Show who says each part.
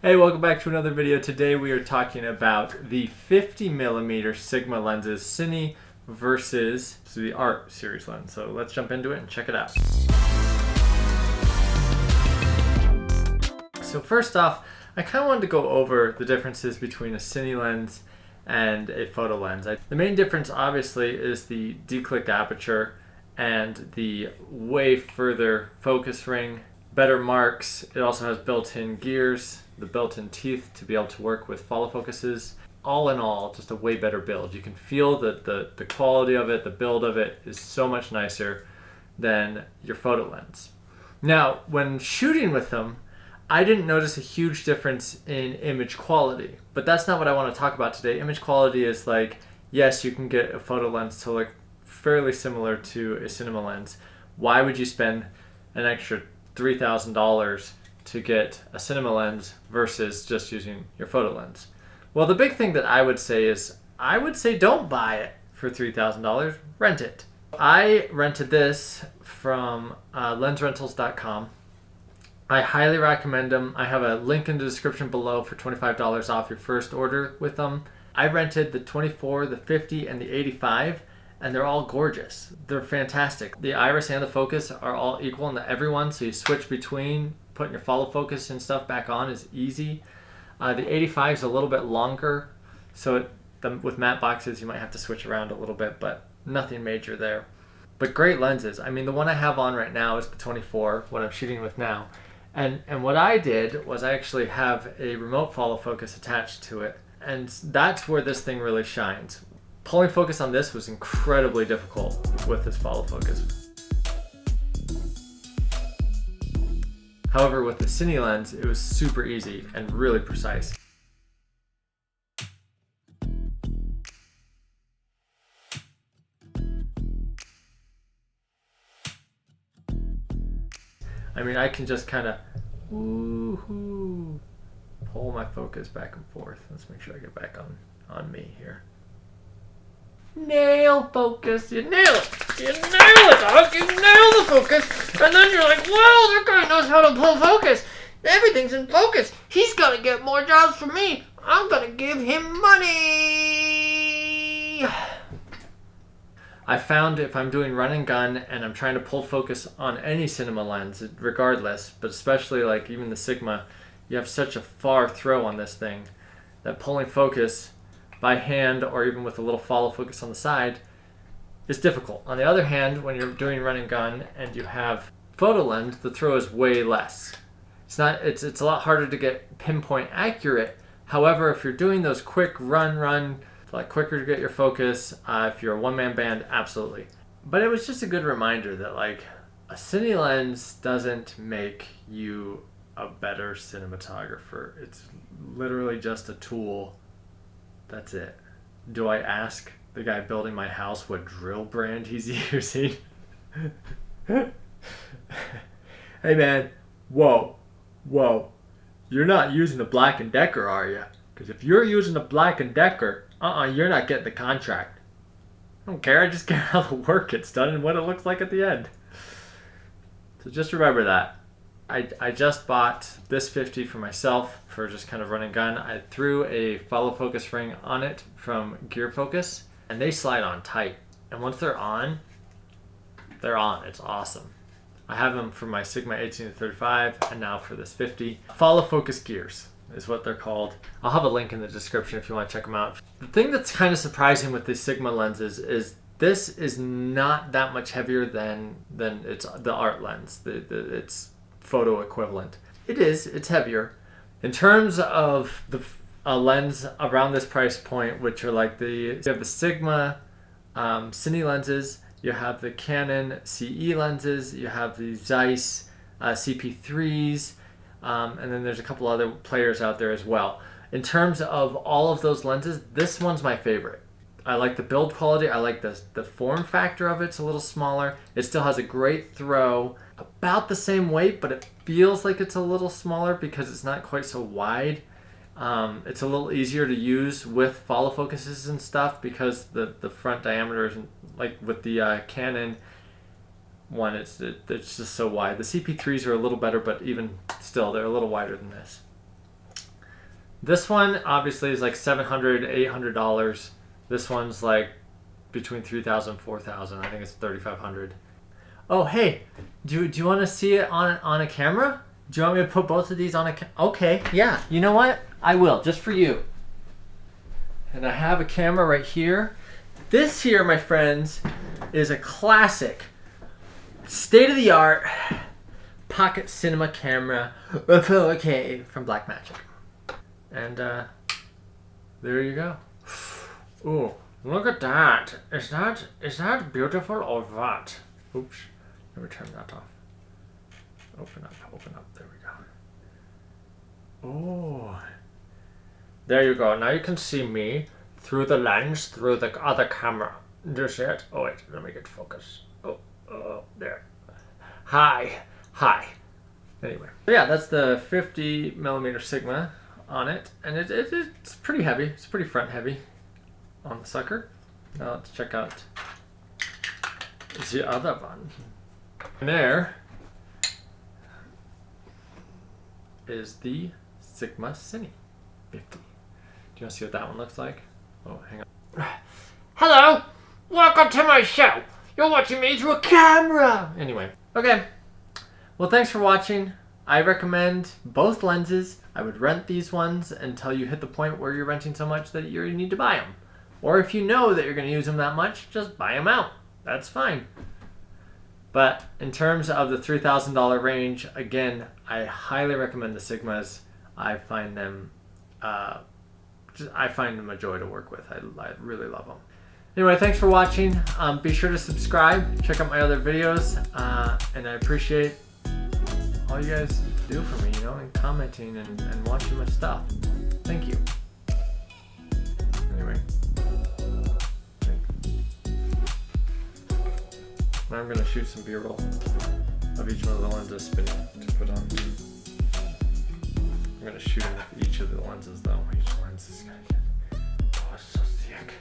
Speaker 1: Hey, welcome back to another video. Today we are talking about the 50mm Sigma lenses, Cine versus the Art series lens. So let's jump into it and check it out. So first off, I kind of wanted to go over the differences between a Cine lens and a photo lens. The main difference obviously is the declicked aperture and the way further focus ring, better marks. It also has built-in gears, the built-in teeth to be able to work with follow focuses. All in all, just a way better build. You can feel that the quality of it, the build of it is so much nicer than your photo lens. Now, when shooting with them, I didn't notice a huge difference in image quality, but that's not what I want to talk about today. Image quality is like, yes, you can get a photo lens to look fairly similar to a cinema lens. Why would you spend an extra $3,000 to get a cinema lens versus just using your photo lens? Well, the big thing that I would say is, don't buy it for $3,000, rent it. I rented this from lensrentals.com. I highly recommend them. I have a link in the description below for $25 off your first order with them. I rented the 24, the 50, and the 85, and they're all gorgeous. They're fantastic. The iris and the focus are all equal in everyone, so you switch between putting your follow focus and stuff back on is easy. The 85 is a little bit longer, so with matte boxes you might have to switch around a little bit, but nothing major there. But great lenses. I mean, the one I have on right now is the 24, what I'm shooting with now. And what I did was I actually have a remote follow focus attached to it, and that's where this thing really shines. Pulling focus on this was incredibly difficult with this follow focus. However, with the Cine lens, it was super easy and really precise. I mean, I can just kind of pull my focus back and forth. Let's make sure I get back on me here. Nail focus, you nail it! You nail it, dog! You nail the focus! And then you're like, wow, that guy knows how to pull focus! Everything's in focus! He's gonna get more jobs from me! I'm gonna give him money! I found if I'm doing run and gun and I'm trying to pull focus on any cinema lens, regardless, but especially like even the Sigma, you have such a far throw on this thing that pulling focus by hand or even with a little follow focus on the side is difficult. On the other hand, when you're doing run and gun and you have photo lens, the throw is way less. It's a lot harder to get pinpoint accurate. However, if you're doing those quick run, like quicker to get your focus, if you're a one-man band, absolutely. But it was just a good reminder that like a Cine lens doesn't make you a better cinematographer. It's literally just a tool. That's it. Do I ask the guy building my house what drill brand he's using? Hey man, whoa. You're not using a Black & Decker, are you? Because if you're using a Black & Decker, you're not getting the contract. I don't care, I just care how the work gets done and what it looks like at the end. So just remember that. I just bought this 50 for myself for just kind of run and gun. I threw a follow focus ring on it from Gear Focus, and they slide on tight. And once they're on, it's awesome. I have them for my Sigma 18-35 and now for this 50. Follow focus gears is what they're called. I'll have a link in the description if you want to check them out. The thing that's kind of surprising with these Sigma lenses is this is not that much heavier than it's the Art lens. It's photo equivalent. It's heavier. In terms of a lens around this price point, which are like you have the Sigma Cine lenses, you have the Canon CE lenses, you have the Zeiss CP3s, and then there's a couple other players out there as well. In terms of all of those lenses, this one's my favorite. I like the build quality. I like the form factor of it. It's a little smaller. It still has a great throw, about the same weight, but it feels like it's a little smaller because it's not quite so wide. It's a little easier to use with follow focuses and stuff because the front diameter isn't like with the Canon one. It's just so wide. The CP3s are a little better, but even still, they're a little wider than this. This one obviously is like $700, $800. This one's like between $3,000 and $4,000. I think it's $3,500. Oh, hey, do you want to see it on a camera? Do you want me to put both of these on a Okay, yeah. You know what? I will, just for you. And I have a camera right here. This here, my friends, is a classic, state-of-the-art pocket cinema camera with 4K from Blackmagic. And there you go. Ooh, look at that. Is that beautiful or what? Oops, let me turn that off. Open up, there we go. Oh, there you go. Now you can see me through the lens, through the other camera. Do you see it? Oh wait, let me get focus. Oh, there. Hi. Anyway, yeah, that's the 50mm Sigma on it, and it's pretty heavy. It's pretty front heavy on the sucker. Now let's check out the other one. And there is the Sigma Cine 50. Do you want to see what that one looks like? Oh, hang on. Hello! Welcome to my show! You're watching me through a camera! Anyway, okay. Well, thanks for watching. I recommend both lenses. I would rent these ones until you hit the point where you're renting so much that you need to buy them. Or if you know that you're going to use them that much, just buy them out. That's fine. But in terms of the $3,000 range, again, I highly recommend the Sigmas. I find them a joy to work with. I really love them. Anyway, thanks for watching. Be sure to subscribe. Check out my other videos. And I appreciate all you guys do for me, and commenting and watching my stuff. Thank you. Anyway. Now I'm going to shoot some B-roll of each one of the lenses spinning to put on. I'm going to shoot them with each of the lenses though. Each lens is going to get, oh, it's so sick.